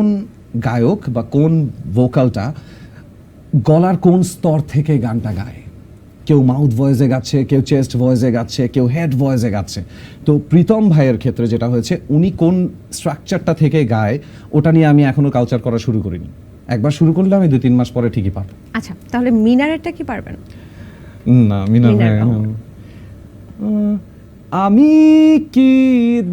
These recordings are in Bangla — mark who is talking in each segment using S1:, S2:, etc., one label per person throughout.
S1: কোন গায়ক বা কোন ভোকালটা গলার কোন স্তর থেকে গানটা গায়। কেউ মাউথ ভয়েসে গাচ্ছে, কেউ চেস্ট ভয়েসে গাচ্ছে, কেউ হেড ভয়েসে গাচ্ছে। তো প্রীতম ভাইয়ের ক্ষেত্রে যেটা হয়েছে, উনি কোন স্ট্রাকচারটা থেকে গায় ওটা নিয়ে আমি এখনো কালচার করা শুরু করিনি। একবার শুরু করলে আমি 2-3 মাস পরে ঠিকই পারবো।
S2: আচ্ছা, তাহলে মিনারেরটা কি পারবেন?
S1: না, মিনার ভাই আমি কি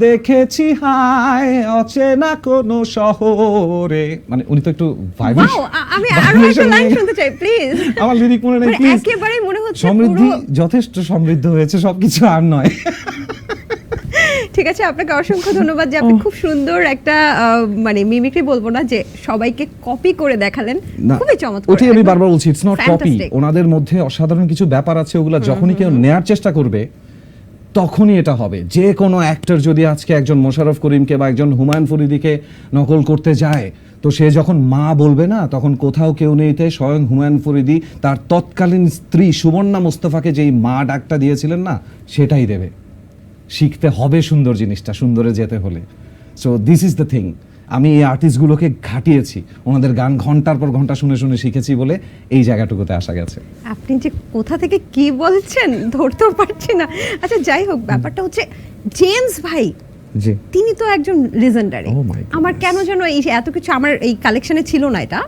S1: দেখেছি হায় অচেনা কোন শহরে, মানে উনি তো একটু ভাইব্রেশন।
S2: আমি আরো একটা লাইন শুনতে চাই প্লিজ।
S1: আমার লিরিক মনে নেই
S2: মানে
S1: প্লিজ।
S2: একেবারেই মনে হচ্ছে
S1: সমৃদ্ধি যথেষ্ট সমৃদ্ধ হয়েছে, সবকিছু আর নয়।
S2: ঠিক আছে, আপনাকে অসংখ্য ধন্যবাদ যে আপনি খুব সুন্দর একটা মানে মিমিক্রি বলবো না, যে সবাইকে কপি করে দেখালেন। খুবই চমৎকার।
S1: ওটাই আমি বারবার বলছি, ইটস নট কপি।
S2: Fantastic.
S1: ওনাদের মধ্যে অসাধারণ কিছু ব্যাপার আছে, ওগুলা যখনই কেউ নেয়ার চেষ্টা করবে তখনই এটা হবে। যে কোনো অ্যাক্টর যদি আজকে একজন মোশাররফ করিমকে বা একজন হুমায়ুন ফরিদিকে নকল করতে যায়, তো সে যখন মা বলবে না, তখন কোথাও কেউ নেইতে স্বয়ং হুমায়ুন ফরিদি তার তৎকালীন স্ত্রী সুবর্ণা মুস্তফাকে যেই মা ডাকটা দিয়েছিলেন না, সেটাই দেবে। শিখতে হবে সুন্দর জিনিসটা, সুন্দরে যেতে হলে। So this is the thing. আমি এই আর্টিস্টগুলোকে ঘাটিয়েছি, ওনাদের গান ঘন্টার পর ঘন্টা শুনে শুনে শিখেছি বলে এই জায়গাটুকুতে আসা গেছে।
S2: আপনি যে কোথা থেকে কি বলছেন ধরতেও পারছি না। আচ্ছা যাই হোক, ব্যাপারটা হচ্ছে জেমস ভাই,
S1: জি,
S2: তিনি তো একজন লিজেন্ডারি।
S1: Oh my goodness.
S2: আমার কেন যেন এই এত কিছু আমার এই কালেকশনে ছিল না, এটা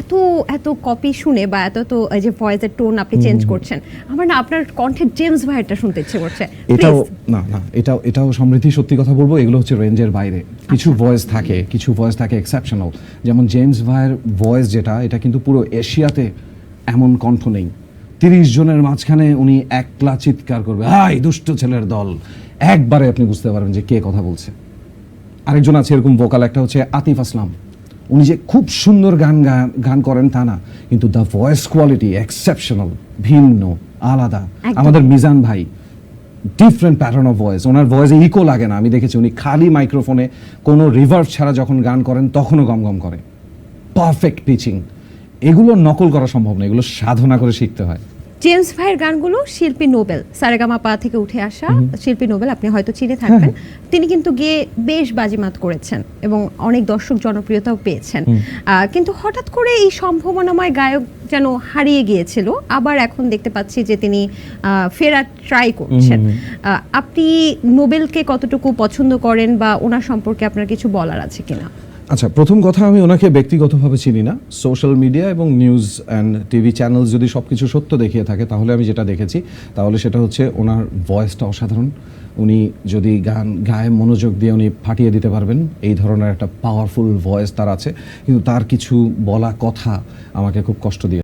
S2: এত এত কপি শুনে বা এত তো এই যে ভয়েসের টোন আপনি চেঞ্জ করছেন, আমার না আপনার কণ্ঠে জেমস ভাইয়েরটা শুনতে ইচ্ছে করছে।
S1: এটাও
S2: Please.
S1: এটাও সমৃদ্ধি, সত্যি কথা বলবো, এগুলো হচ্ছে রেঞ্জের বাইরে। কিছু ভয়েস থাকে, কিছু ভয়েস থাকে এক্সেপশনাল। যেমন জেমস ভাইয়ের ভয়েস যেটা, এটা কিন্তু পুরো এশিয়াতে এমন কণ্ঠ নেই। 30 জনের মাঝখানে উনি একলা চিৎকার করবে, হাই দুষ্ট ছেলের দল, একবারে আপনি বুঝতে পারবেন যে কে কথা বলছে। আরেকজন আছে এরকম ভোকাল, একটা হচ্ছে আতিফ আসলাম। উনি যে খুব সুন্দর গান করেন তা না, কিন্তু দ্য ভয়েস কোয়ালিটি এক্সেপশনাল, ভিন্ন, আলাদা।
S2: একদম।
S1: আমাদের মিজান ভাই, different pattern of voice. Owner ভয়েসে eco লাগে না, আমি দেখেছি উনি খালি মাইক্রোফোনে কোনো রিভার্ব ছাড়া যখন গান করেন তখনও গম করে, পারফেক্ট পিচিং। এগুলো নকল করা সম্ভব না, এগুলো সাধনা করে শিখতে হয়।
S2: জেমস ভাইয়ের গানগুলো শিল্পী নোবেল, সারেগামাপা থেকে উঠে আসা শিল্পী নোবেল, আপনি হয়তো চিনে থাকবেন। তিনি কিন্তু গিয়ে বেশ বাজিমাত করেছেন এবং অনেক দর্শক জনপ্রিয়তাও পেয়েছেন। কিন্তু হঠাৎ করে এই সম্ভাবনাময় গায়ক যেন হারিয়ে গিয়েছিল, আবার এখন দেখতে পাচ্ছি যে তিনি ফেরার ট্রাই করছেন। আপনি নোবেলকে কতটুকু পছন্দ করেন বা ওনার সম্পর্কে আপনার কিছু বলার আছে কিনা?
S1: আচ্ছা, প্রথম কথা, আমি ওনাকে ব্যক্তিগতভাবে চিনি না। সোশ্যাল মিডিয়া এবং নিউজ অ্যান্ড টিভি চ্যানেল যদি সব কিছু সত্য দেখিয়ে থাকে, তাহলে আমি যেটা দেখেছি তাহলে সেটা হচ্ছে ওনার ভয়েসটা অসাধারণ। উনি যদি গান গায়ে মনোযোগ দিয়ে উনি ফাটিয়ে দিতে পারবেন, এই ধরনের একটা পাওয়ারফুল ভয়েস তার আছে। কিন্তু তার কিছু বলা কথা আমাকে খুব কষ্ট দিয়ে